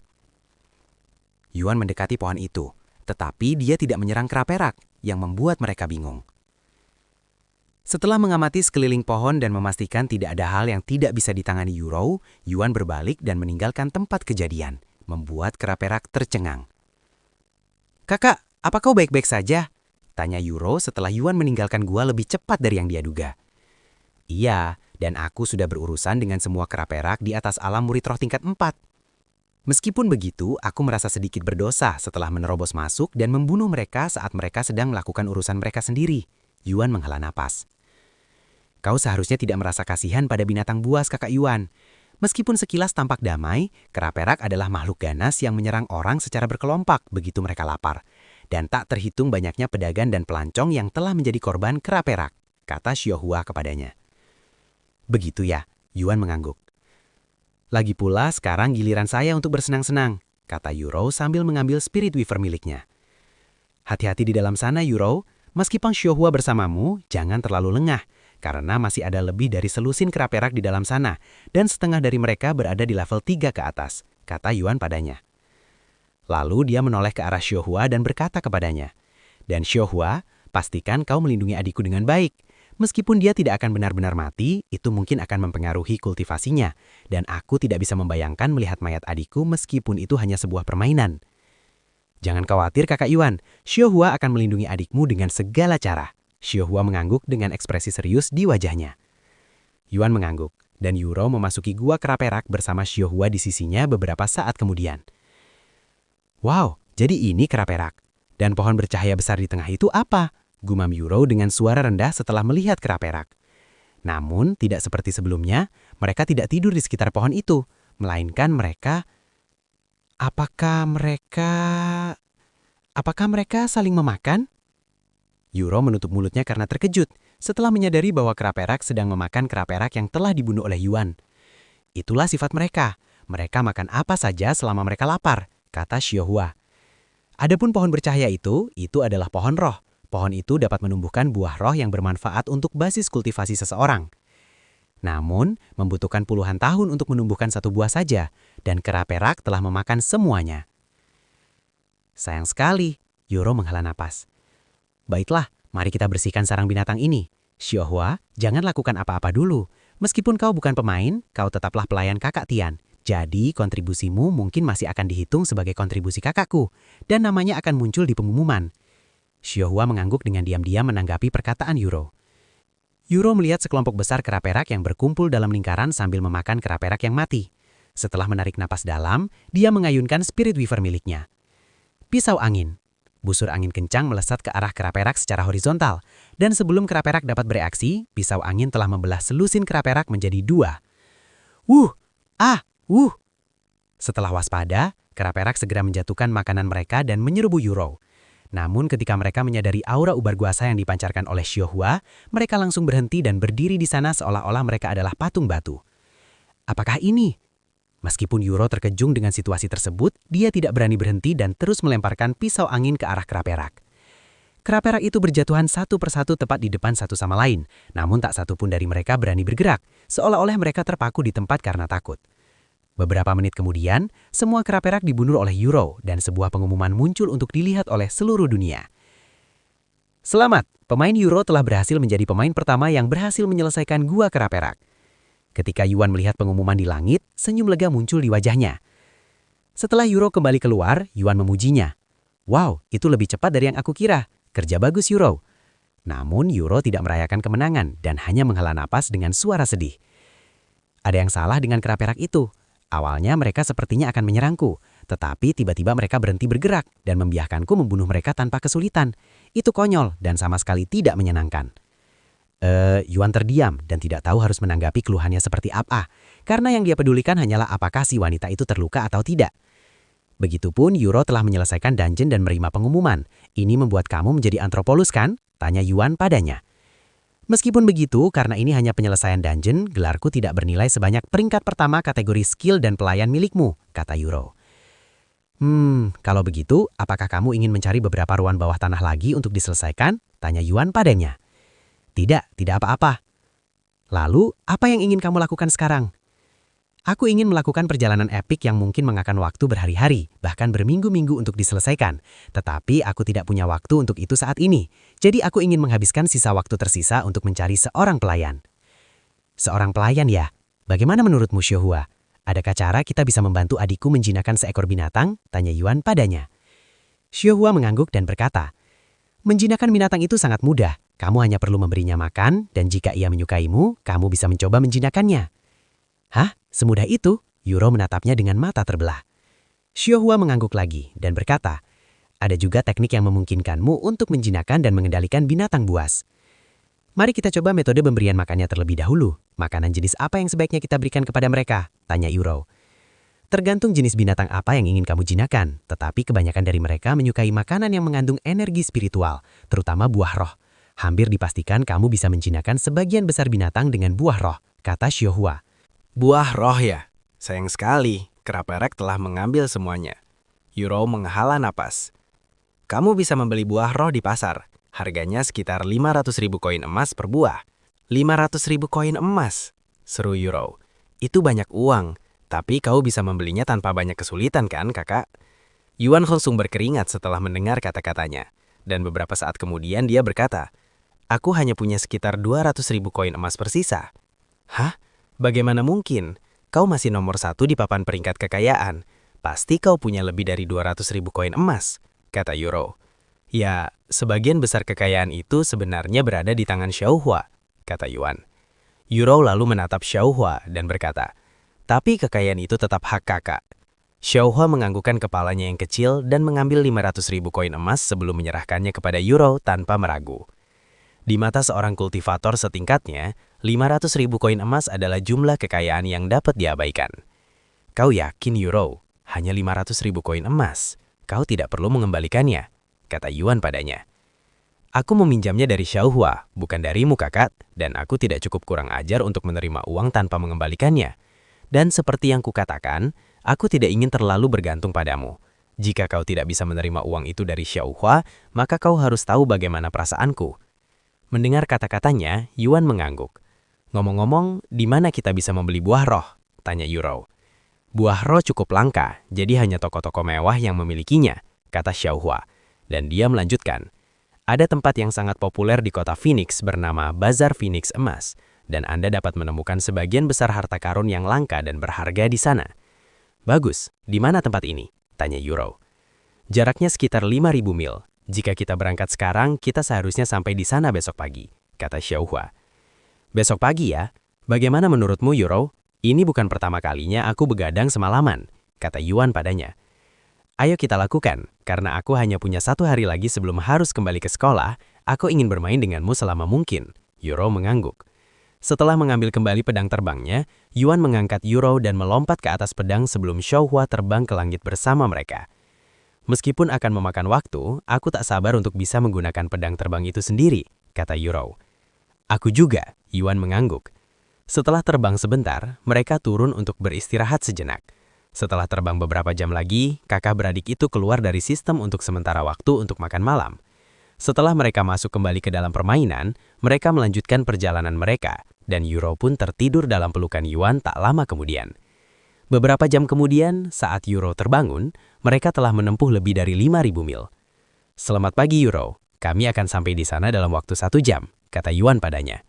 Yuan mendekati pohon itu, tetapi dia tidak menyerang kera perak, yang membuat mereka bingung. Setelah mengamati sekeliling pohon dan memastikan tidak ada hal yang tidak bisa ditangani Euro, Yuan berbalik dan meninggalkan tempat kejadian, membuat kera perak tercengang. "Kakak, apa kau baik-baik saja?" tanya Euro setelah Yuan meninggalkan gua lebih cepat dari yang dia duga. "Iya, dan aku sudah berurusan dengan semua kera perak di atas alam murid roh tingkat 4. Meskipun begitu, aku merasa sedikit berdosa setelah menerobos masuk dan membunuh mereka saat mereka sedang melakukan urusan mereka sendiri." Yuan menghela napas. "Kau seharusnya tidak merasa kasihan pada binatang buas, Kakak Yuan. Meskipun sekilas tampak damai, kera perak adalah makhluk ganas yang menyerang orang secara berkelompok begitu mereka lapar. Dan tak terhitung banyaknya pedagang dan pelancong yang telah menjadi korban kera perak," kata Xiao Hua kepadanya. "Begitu ya," Yuan mengangguk. "Lagi pula sekarang giliran saya untuk bersenang-senang," kata Euro sambil mengambil spirit weaver miliknya. "Hati-hati di dalam sana, Euro. Meskipun Xiao Hua bersamamu, jangan terlalu lengah, karena masih ada lebih dari selusin kera perak di dalam sana, dan setengah dari mereka berada di level 3 ke atas," kata Yuan padanya. Lalu dia menoleh ke arah Xiao Hua dan berkata kepadanya, "Dan Xiao Hua, pastikan kau melindungi adikku dengan baik. Meskipun dia tidak akan benar-benar mati, itu mungkin akan mempengaruhi kultivasinya, dan aku tidak bisa membayangkan melihat mayat adikku meskipun itu hanya sebuah permainan." "Jangan khawatir, Kakak Yuan, Xiao Hua akan melindungi adikmu dengan segala cara." Xiao Hua mengangguk dengan ekspresi serius di wajahnya. Yuan mengangguk, dan Euro memasuki gua kera perak bersama Xiao Hua di sisinya beberapa saat kemudian. "Wow, jadi ini kera perak. Dan pohon bercahaya besar di tengah itu apa?" gumam Euro dengan suara rendah setelah melihat kera perak. Namun, tidak seperti sebelumnya, mereka tidak tidur di sekitar pohon itu, melainkan apakah mereka saling memakan? Yuro menutup mulutnya karena terkejut setelah menyadari bahwa kera perak sedang memakan kera perak yang telah dibunuh oleh Yuan. Itulah sifat mereka. Mereka makan apa saja selama mereka lapar, kata Xiaohua. Adapun pohon bercahaya itu adalah pohon roh. Pohon itu dapat menumbuhkan buah roh yang bermanfaat untuk basis kultivasi seseorang. Namun, membutuhkan puluhan tahun untuk menumbuhkan satu buah saja, dan kera perak telah memakan semuanya. Sayang sekali, Yoro menghela napas. Baiklah, mari kita bersihkan sarang binatang ini. Xiaohua, jangan lakukan apa-apa dulu. Meskipun kau bukan pemain, kau tetaplah pelayan kakak Tian. Jadi, kontribusimu mungkin masih akan dihitung sebagai kontribusi kakakku, dan namanya akan muncul di pengumuman. Xiaohua mengangguk dengan diam-diam menanggapi perkataan Yuro. Yuro melihat sekelompok besar kera perak yang berkumpul dalam lingkaran sambil memakan kera perak yang mati. Setelah menarik napas dalam, dia mengayunkan spirit weaver miliknya. Pisau angin. Busur angin kencang melesat ke arah kera perak secara horizontal, dan sebelum kera perak dapat bereaksi, pisau angin telah membelah selusin kera perak menjadi dua. Wuh! Ah! Wuh! Setelah waspada, kera perak segera menjatuhkan makanan mereka dan menyerbu Yuro. Namun ketika mereka menyadari aura ubar kuasa yang dipancarkan oleh Xiaohua, mereka langsung berhenti dan berdiri di sana seolah-olah mereka adalah patung batu. Apakah ini? Meskipun Yuro terkejung dengan situasi tersebut, dia tidak berani berhenti dan terus melemparkan pisau angin ke arah kera perak. Kera perak itu berjatuhan satu persatu tepat di depan satu sama lain, namun tak satu pun dari mereka berani bergerak, seolah-olah mereka terpaku di tempat karena takut. Beberapa menit kemudian, semua kera perak dibunuh oleh Yuro dan sebuah pengumuman muncul untuk dilihat oleh seluruh dunia. Selamat, pemain Yuro telah berhasil menjadi pemain pertama yang berhasil menyelesaikan gua kera perak. Ketika Yuan melihat pengumuman di langit, senyum lega muncul di wajahnya. Setelah Yuro kembali keluar, Yuan memujinya. Wow, itu lebih cepat dari yang aku kira. Kerja bagus Yuro. Namun Yuro tidak merayakan kemenangan dan hanya menghela napas dengan suara sedih. Ada yang salah dengan kera perak itu. Awalnya mereka sepertinya akan menyerangku, tetapi tiba-tiba mereka berhenti bergerak dan membiarkanku membunuh mereka tanpa kesulitan. Itu konyol dan sama sekali tidak menyenangkan. Yuan terdiam dan tidak tahu harus menanggapi keluhannya seperti apa, karena yang dia pedulikan hanyalah apakah si wanita itu terluka atau tidak. Begitupun Yuro telah menyelesaikan dungeon dan menerima pengumuman. Ini membuat kamu menjadi antropolus kan? Tanya Yuan padanya. Meskipun begitu, karena ini hanya penyelesaian dungeon, gelarku tidak bernilai sebanyak peringkat pertama kategori skill dan pelayan milikmu, kata Yuro. Kalau begitu, apakah kamu ingin mencari beberapa ruang bawah tanah lagi untuk diselesaikan? Tanya Yuan padanya. Tidak apa-apa. Lalu, apa yang ingin kamu lakukan sekarang? Aku ingin melakukan perjalanan epik yang mungkin memakan waktu berhari-hari, bahkan berminggu-minggu untuk diselesaikan. Tetapi aku tidak punya waktu untuk itu saat ini. Jadi aku ingin menghabiskan sisa waktu tersisa untuk mencari seorang pelayan. Seorang pelayan ya? Bagaimana menurutmu Xiaohua? Adakah cara kita bisa membantu adikku menjinakkan seekor binatang? Tanya Yuan padanya. Xiaohua mengangguk dan berkata, menjinakkan binatang itu sangat mudah. Kamu hanya perlu memberinya makan, dan jika ia menyukaimu, kamu bisa mencoba menjinakkannya. Hah? Semudah itu? Yuro menatapnya dengan mata terbelah. Xiaohua mengangguk lagi dan berkata, ada juga teknik yang memungkinkanmu untuk menjinakkan dan mengendalikan binatang buas. Mari kita coba metode pemberian makannya terlebih dahulu. Makanan jenis apa yang sebaiknya kita berikan kepada mereka? Tanya Yuro. Tergantung jenis binatang apa yang ingin kamu jinakkan, tetapi kebanyakan dari mereka menyukai makanan yang mengandung energi spiritual, terutama buah roh. Hampir dipastikan kamu bisa menjinakkan sebagian besar binatang dengan buah roh, kata Xiaohua. Buah roh ya? Sayang sekali, kera perak telah mengambil semuanya. Yuro menghela napas. Kamu bisa membeli buah roh di pasar. Harganya sekitar 500.000 koin emas per buah. 500.000 koin emas? Seru Yuro. Itu banyak uang, tapi kau bisa membelinya tanpa banyak kesulitan kan kakak? Yuan langsung berkeringat setelah mendengar kata-katanya. Dan beberapa saat kemudian dia berkata, aku hanya punya sekitar 200.000 koin emas persisa. Hah? Bagaimana mungkin? Kau masih nomor 1 di papan peringkat kekayaan. Pasti kau punya lebih dari 200.000 koin emas, kata Yuro. Ya, sebagian besar kekayaan itu sebenarnya berada di tangan Xiaohua, kata Yuan. Yuro lalu menatap Xiaohua dan berkata, tapi kekayaan itu tetap hak kakak. Xiaohua menganggukkan kepalanya yang kecil dan mengambil 500.000 koin emas sebelum menyerahkannya kepada Yuro tanpa meragu. Di mata seorang kultivator setingkatnya, 500.000 koin emas adalah jumlah kekayaan yang dapat diabaikan. Kau yakin, Euro? Hanya 500.000 koin emas. Kau tidak perlu mengembalikannya, kata Yuan padanya. Aku meminjamnya dari Xiaohua, bukan darimu, kakak, dan aku tidak cukup kurang ajar untuk menerima uang tanpa mengembalikannya. Dan seperti yang kukatakan, aku tidak ingin terlalu bergantung padamu. Jika kau tidak bisa menerima uang itu dari Xiaohua, maka kau harus tahu bagaimana perasaanku. Mendengar kata-katanya, Yuan mengangguk. Ngomong-ngomong, di mana kita bisa membeli buah roh? Tanya Euro. Buah roh cukup langka, jadi hanya toko-toko mewah yang memilikinya, kata Xiaohua. Dan dia melanjutkan. Ada tempat yang sangat populer di kota Phoenix bernama Bazar Phoenix Emas, dan Anda dapat menemukan sebagian besar harta karun yang langka dan berharga di sana. Bagus, di mana tempat ini? Tanya Euro. Jaraknya sekitar 5.000 mil. Jika kita berangkat sekarang, kita seharusnya sampai di sana besok pagi, kata Xiaohua. Besok pagi ya? Bagaimana menurutmu, Euro? Ini bukan pertama kalinya aku begadang semalaman, kata Yuan padanya. Ayo kita lakukan, karena aku hanya punya 1 hari lagi sebelum harus kembali ke sekolah, aku ingin bermain denganmu selama mungkin, Euro mengangguk. Setelah mengambil kembali pedang terbangnya, Yuan mengangkat Euro dan melompat ke atas pedang sebelum Xiaohua terbang ke langit bersama mereka. Meskipun akan memakan waktu, aku tak sabar untuk bisa menggunakan pedang terbang itu sendiri, kata Euro. Aku juga, Yuan mengangguk. Setelah terbang sebentar, mereka turun untuk beristirahat sejenak. Setelah terbang beberapa jam lagi, kakak beradik itu keluar dari sistem untuk sementara waktu untuk makan malam. Setelah mereka masuk kembali ke dalam permainan, mereka melanjutkan perjalanan mereka, dan Euro pun tertidur dalam pelukan Yuan tak lama kemudian. Beberapa jam kemudian, saat Euro terbangun, mereka telah menempuh lebih dari 5.000 mil. Selamat pagi, Euro. Kami akan sampai di sana dalam waktu 1 jam, kata Yuan padanya.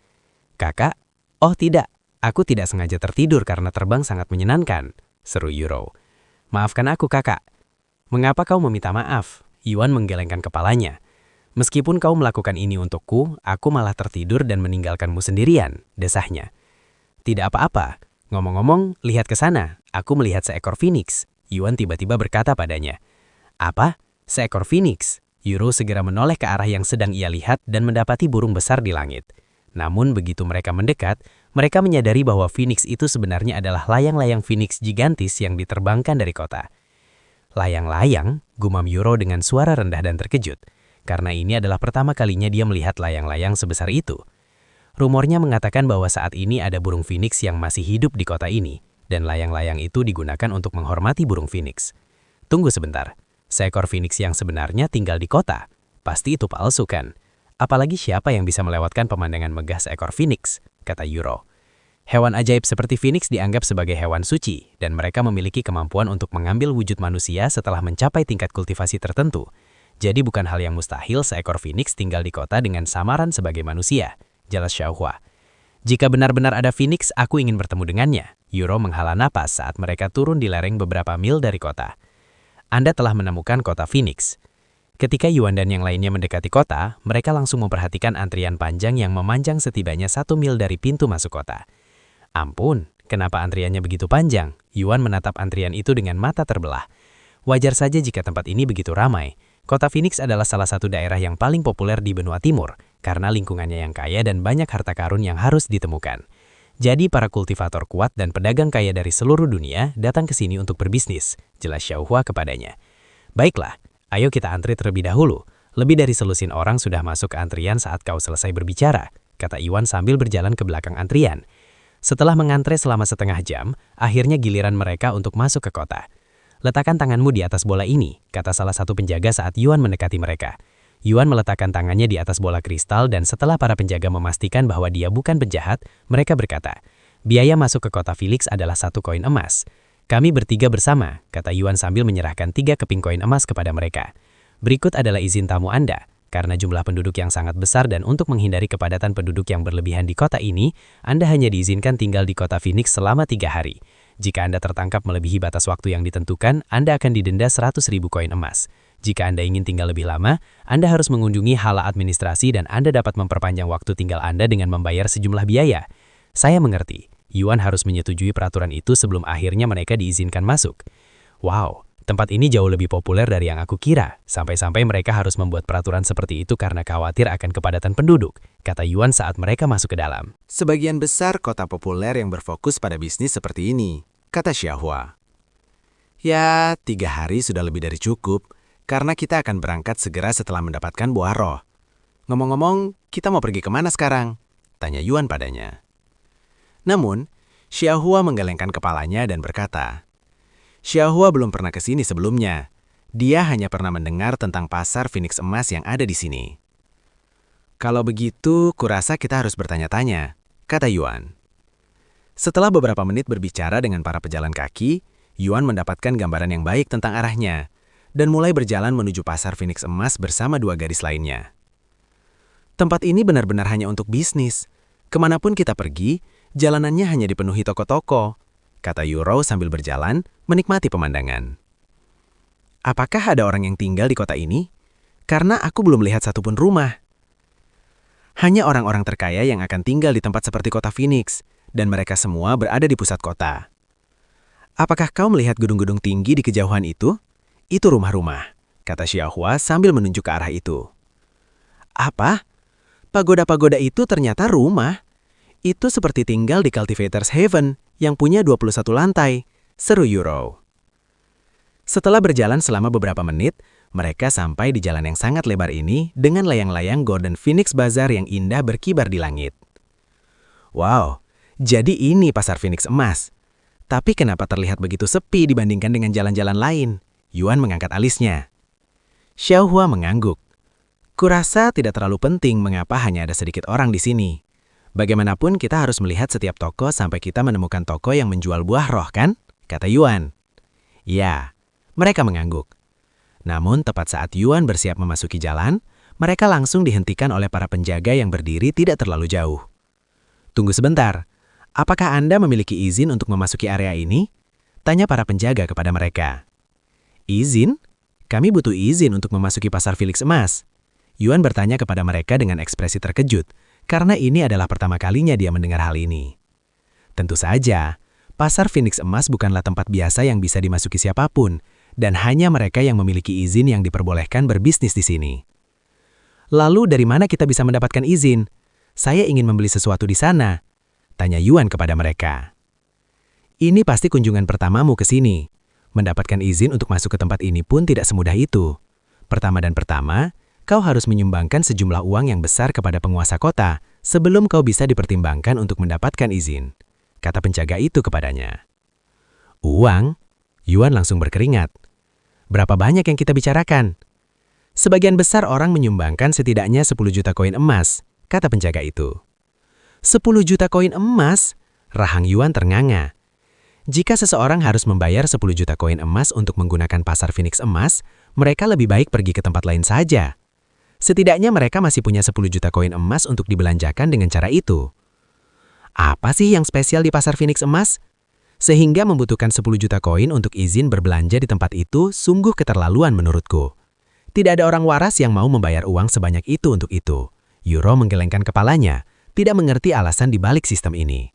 Kakak? Oh tidak, aku tidak sengaja tertidur karena terbang sangat menyenangkan, seru Euro. Maafkan aku, kakak. Mengapa kau meminta maaf? Yuan menggelengkan kepalanya. Meskipun kau melakukan ini untukku, aku malah tertidur dan meninggalkanmu sendirian, desahnya. Tidak apa-apa. Ngomong-ngomong, lihat ke sana. Aku melihat seekor phoenix. Yuan tiba-tiba berkata padanya. Apa? Seekor phoenix? Euro segera menoleh ke arah yang sedang ia lihat dan mendapati burung besar di langit. Namun begitu mereka mendekat, mereka menyadari bahwa phoenix itu sebenarnya adalah layang-layang phoenix gigantis yang diterbangkan dari kota. Layang-layang, gumam Euro dengan suara rendah dan terkejut. Karena ini adalah pertama kalinya dia melihat layang-layang sebesar itu. Rumornya mengatakan bahwa saat ini ada burung phoenix yang masih hidup di kota ini, dan layang-layang itu digunakan untuk menghormati burung phoenix. Tunggu sebentar, seekor phoenix yang sebenarnya tinggal di kota. Pasti itu palsu kan? Apalagi siapa yang bisa melewatkan pemandangan megah seekor phoenix, kata Euro. Hewan ajaib seperti phoenix dianggap sebagai hewan suci, dan mereka memiliki kemampuan untuk mengambil wujud manusia setelah mencapai tingkat kultivasi tertentu. Jadi bukan hal yang mustahil seekor phoenix tinggal di kota dengan samaran sebagai manusia, jelas Xiaohua. Jika benar-benar ada phoenix, aku ingin bertemu dengannya. Euro menghela napas saat mereka turun di lereng beberapa mil dari kota. Anda telah menemukan kota Phoenix. Ketika Yuan dan yang lainnya mendekati kota, mereka langsung memperhatikan antrian panjang yang memanjang setibanya 1 mil dari pintu masuk kota. Ampun, kenapa antriannya begitu panjang? Yuan menatap antrian itu dengan mata terbelah. Wajar saja jika tempat ini begitu ramai. Kota Phoenix adalah salah satu daerah yang paling populer di benua timur, karena lingkungannya yang kaya dan banyak harta karun yang harus ditemukan. Jadi para kultivator kuat dan pedagang kaya dari seluruh dunia datang ke sini untuk berbisnis, jelas Xiaohua kepadanya. Baiklah, ayo kita antri terlebih dahulu. Lebih dari selusin orang sudah masuk ke antrian saat kau selesai berbicara, kata Yuan sambil berjalan ke belakang antrian. Setelah mengantre selama setengah jam, akhirnya giliran mereka untuk masuk ke kota. Letakkan tanganmu di atas bola ini, kata salah satu penjaga saat Yuan mendekati mereka. Yuan meletakkan tangannya di atas bola kristal dan setelah para penjaga memastikan bahwa dia bukan penjahat, mereka berkata, biaya masuk ke kota Phoenix adalah 1 koin emas. Kami bertiga bersama, kata Yuan sambil menyerahkan 3 keping koin emas kepada mereka. Berikut adalah izin tamu Anda. Karena jumlah penduduk yang sangat besar dan untuk menghindari kepadatan penduduk yang berlebihan di kota ini, Anda hanya diizinkan tinggal di kota Phoenix selama 3 hari. Jika Anda tertangkap melebihi batas waktu yang ditentukan, Anda akan didenda 100.000 koin emas. Jika Anda ingin tinggal lebih lama, Anda harus mengunjungi hala administrasi dan Anda dapat memperpanjang waktu tinggal Anda dengan membayar sejumlah biaya. Saya mengerti, Yuan harus menyetujui peraturan itu sebelum akhirnya mereka diizinkan masuk. Wow, tempat ini jauh lebih populer dari yang aku kira. Sampai-sampai mereka harus membuat peraturan seperti itu karena khawatir akan kepadatan penduduk, kata Yuan saat mereka masuk ke dalam. Sebagian besar kota populer yang berfokus pada bisnis seperti ini, kata Xiaohua. Ya, 3 hari sudah lebih dari cukup, karena kita akan berangkat segera setelah mendapatkan buah roh. Ngomong-ngomong, kita mau pergi kemana sekarang? Tanya Yuan padanya. Namun, Xiaohua menggelengkan kepalanya dan berkata, Xiaohua belum pernah ke sini sebelumnya. Dia hanya pernah mendengar tentang pasar Phoenix emas yang ada di sini. Kalau begitu, kurasa kita harus bertanya-tanya, kata Yuan. Setelah beberapa menit berbicara dengan para pejalan kaki, Yuan mendapatkan gambaran yang baik tentang arahnya, dan mulai berjalan menuju pasar Phoenix emas bersama 2 gadis lainnya. Tempat ini benar-benar hanya untuk bisnis. Kemanapun kita pergi, jalanannya hanya dipenuhi toko-toko, kata Yuro sambil berjalan, menikmati pemandangan. Apakah ada orang yang tinggal di kota ini? Karena aku belum lihat satupun rumah. Hanya orang-orang terkaya yang akan tinggal di tempat seperti kota Phoenix, dan mereka semua berada di pusat kota. Apakah kau melihat gedung-gedung tinggi di kejauhan itu? Itu rumah-rumah, kata Xiaohua sambil menunjuk ke arah itu. Apa? Pagoda-pagoda itu ternyata rumah. Itu seperti tinggal di Cultivator's Haven yang punya 21 lantai, seru Yuro. Setelah berjalan selama beberapa menit, mereka sampai di jalan yang sangat lebar ini dengan layang-layang Golden Phoenix Bazaar yang indah berkibar di langit. Wow, jadi ini pasar Phoenix emas. Tapi kenapa terlihat begitu sepi dibandingkan dengan jalan-jalan lain? Yuan mengangkat alisnya. Xiaohua mengangguk. Kurasa tidak terlalu penting mengapa hanya ada sedikit orang di sini. Bagaimanapun kita harus melihat setiap toko sampai kita menemukan toko yang menjual buah roh, kan? Kata Yuan. Ya, mereka mengangguk. Namun tepat saat Yuan bersiap memasuki jalan, mereka langsung dihentikan oleh para penjaga yang berdiri tidak terlalu jauh. Tunggu sebentar, apakah Anda memiliki izin untuk memasuki area ini? Tanya para penjaga kepada mereka. Izin? Kami butuh izin untuk memasuki pasar Phoenix emas. Yuan bertanya kepada mereka dengan ekspresi terkejut, karena ini adalah pertama kalinya dia mendengar hal ini. Tentu saja, pasar Phoenix emas bukanlah tempat biasa yang bisa dimasuki siapapun, dan hanya mereka yang memiliki izin yang diperbolehkan berbisnis di sini. Lalu dari mana kita bisa mendapatkan izin? Saya ingin membeli sesuatu di sana, tanya Yuan kepada mereka. Ini pasti kunjungan pertamamu ke sini. Mendapatkan izin untuk masuk ke tempat ini pun tidak semudah itu. Pertama, kau harus menyumbangkan sejumlah uang yang besar kepada penguasa kota sebelum kau bisa dipertimbangkan untuk mendapatkan izin, kata penjaga itu kepadanya. Uang? Yuan langsung berkeringat. Berapa banyak yang kita bicarakan? Sebagian besar orang menyumbangkan setidaknya 10 juta koin emas, kata penjaga itu. 10 juta koin emas? Rahang Yuan ternganga. Jika seseorang harus membayar 10 juta koin emas untuk menggunakan pasar Phoenix emas, mereka lebih baik pergi ke tempat lain saja. Setidaknya mereka masih punya 10 juta koin emas untuk dibelanjakan dengan cara itu. Apa sih yang spesial di pasar Phoenix emas? Sehingga membutuhkan 10 juta koin untuk izin berbelanja di tempat itu sungguh keterlaluan menurutku. Tidak ada orang waras yang mau membayar uang sebanyak itu untuk itu. Yuro menggelengkan kepalanya, tidak mengerti alasan di balik sistem ini.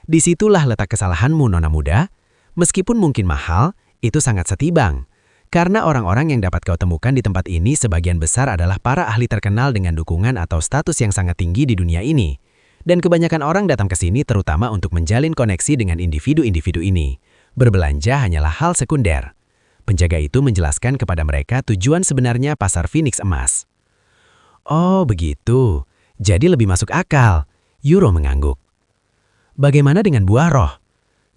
Disitulah letak kesalahanmu, Nona muda. Meskipun mungkin mahal, itu sangat setimbang. Karena orang-orang yang dapat kau temukan di tempat ini sebagian besar adalah para ahli terkenal dengan dukungan atau status yang sangat tinggi di dunia ini. Dan kebanyakan orang datang ke sini terutama untuk menjalin koneksi dengan individu-individu ini. Berbelanja hanyalah hal sekunder. Penjaga itu menjelaskan kepada mereka tujuan sebenarnya pasar Phoenix emas. Oh, begitu. Jadi lebih masuk akal. Yuro mengangguk. Bagaimana dengan buah roh?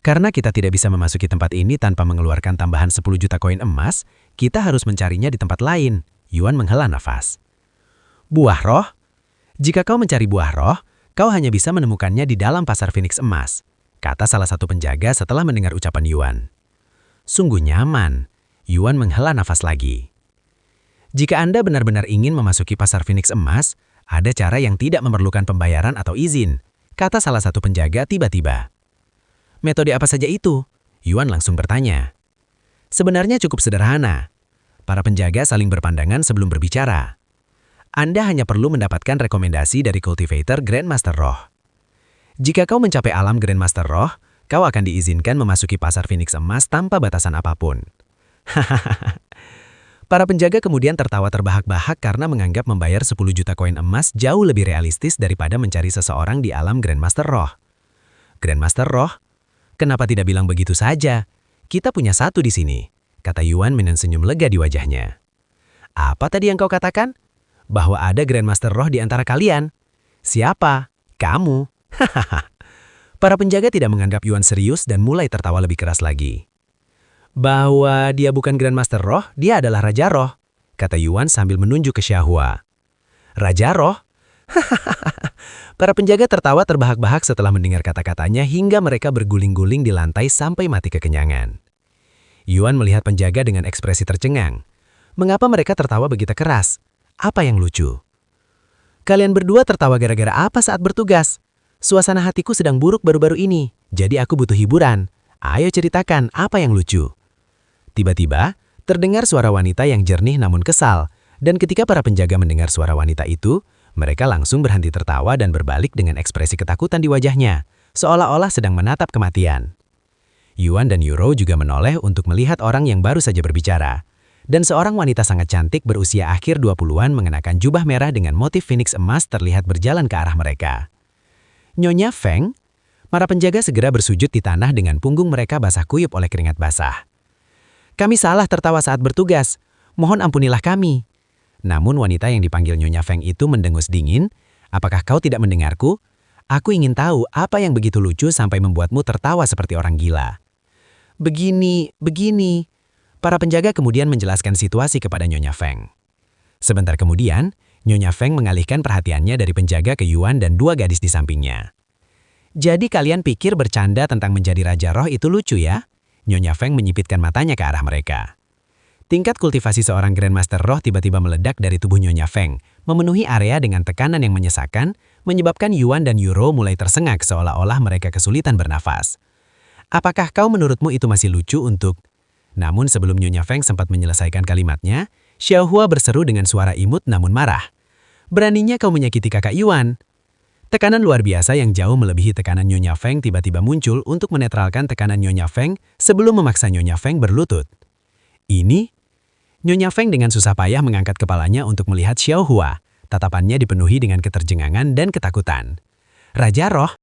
Karena kita tidak bisa memasuki tempat ini tanpa mengeluarkan tambahan 10 juta koin emas, kita harus mencarinya di tempat lain. Yuan menghela nafas. Buah roh? Jika kau mencari buah roh, kau hanya bisa menemukannya di dalam pasar Phoenix emas, kata salah satu penjaga setelah mendengar ucapan Yuan. Sungguh nyaman. Yuan menghela nafas lagi. Jika Anda benar-benar ingin memasuki pasar Phoenix emas, ada cara yang tidak memerlukan pembayaran atau izin, kata salah satu penjaga tiba-tiba. Metode apa saja itu? Yuan langsung bertanya. Sebenarnya cukup sederhana. Para penjaga saling berpandangan sebelum berbicara. Anda hanya perlu mendapatkan rekomendasi dari Cultivator Grandmaster Roh. Jika kau mencapai alam Grandmaster Roh, kau akan diizinkan memasuki pasar Phoenix emas tanpa batasan apapun. Para penjaga kemudian tertawa terbahak-bahak karena menganggap membayar 10 juta koin emas jauh lebih realistis daripada mencari seseorang di alam Grandmaster Roh. Grandmaster Roh? Kenapa tidak bilang begitu saja? Kita punya satu di sini, kata Yuan dengan senyum lega di wajahnya. Apa tadi yang kau katakan? Bahwa ada Grandmaster Roh di antara kalian. Siapa? Kamu. Hahaha. Para penjaga tidak menganggap Yuan serius dan mulai tertawa lebih keras lagi. Bahwa dia bukan Grandmaster Roh, dia adalah Raja Roh, kata Yuan sambil menunjuk ke Xiahua. Raja Roh? Hahaha. Para penjaga tertawa terbahak-bahak setelah mendengar kata-katanya hingga mereka berguling-guling di lantai sampai mati kekenyangan. Yuan melihat penjaga dengan ekspresi tercengang. Mengapa mereka tertawa begitu keras? Apa yang lucu? Kalian berdua tertawa gara-gara apa saat bertugas? Suasana hatiku sedang buruk baru-baru ini, jadi aku butuh hiburan. Ayo ceritakan apa yang lucu. Tiba-tiba, terdengar suara wanita yang jernih namun kesal, dan ketika para penjaga mendengar suara wanita itu, mereka langsung berhenti tertawa dan berbalik dengan ekspresi ketakutan di wajahnya, seolah-olah sedang menatap kematian. Yuan dan Yuro juga menoleh untuk melihat orang yang baru saja berbicara, dan seorang wanita sangat cantik berusia akhir 20-an mengenakan jubah merah dengan motif phoenix emas terlihat berjalan ke arah mereka. Nyonya Feng? Para penjaga segera bersujud di tanah dengan punggung mereka basah kuyup oleh keringat basah. Kami salah tertawa saat bertugas. Mohon ampunilah kami. Namun wanita yang dipanggil Nyonya Feng itu mendengus dingin. Apakah kau tidak mendengarku? Aku ingin tahu apa yang begitu lucu sampai membuatmu tertawa seperti orang gila. Begini. Para penjaga kemudian menjelaskan situasi kepada Nyonya Feng. Sebentar kemudian, Nyonya Feng mengalihkan perhatiannya dari penjaga ke Yuan dan dua gadis di sampingnya. Jadi kalian pikir bercanda tentang menjadi Raja Roh itu lucu ya? Nyonya Feng menyipitkan matanya ke arah mereka. Tingkat kultivasi seorang Grandmaster Roh tiba-tiba meledak dari tubuh Nyonya Feng, memenuhi area dengan tekanan yang menyesakan, menyebabkan Yuan dan Yuro mulai tersengak seolah-olah mereka kesulitan bernafas. Apakah kau menurutmu itu masih lucu untuk... Namun sebelum Nyonya Feng sempat menyelesaikan kalimatnya, Xiaohua berseru dengan suara imut namun marah. Beraninya kau menyakiti kakak Yuan. Tekanan luar biasa yang jauh melebihi tekanan Nyonya Feng tiba-tiba muncul untuk menetralkan tekanan Nyonya Feng sebelum memaksa Nyonya Feng berlutut. Ini? Nyonya Feng dengan susah payah mengangkat kepalanya untuk melihat Xiaohua. Tatapannya dipenuhi dengan keterjengangan dan ketakutan. Raja Roh?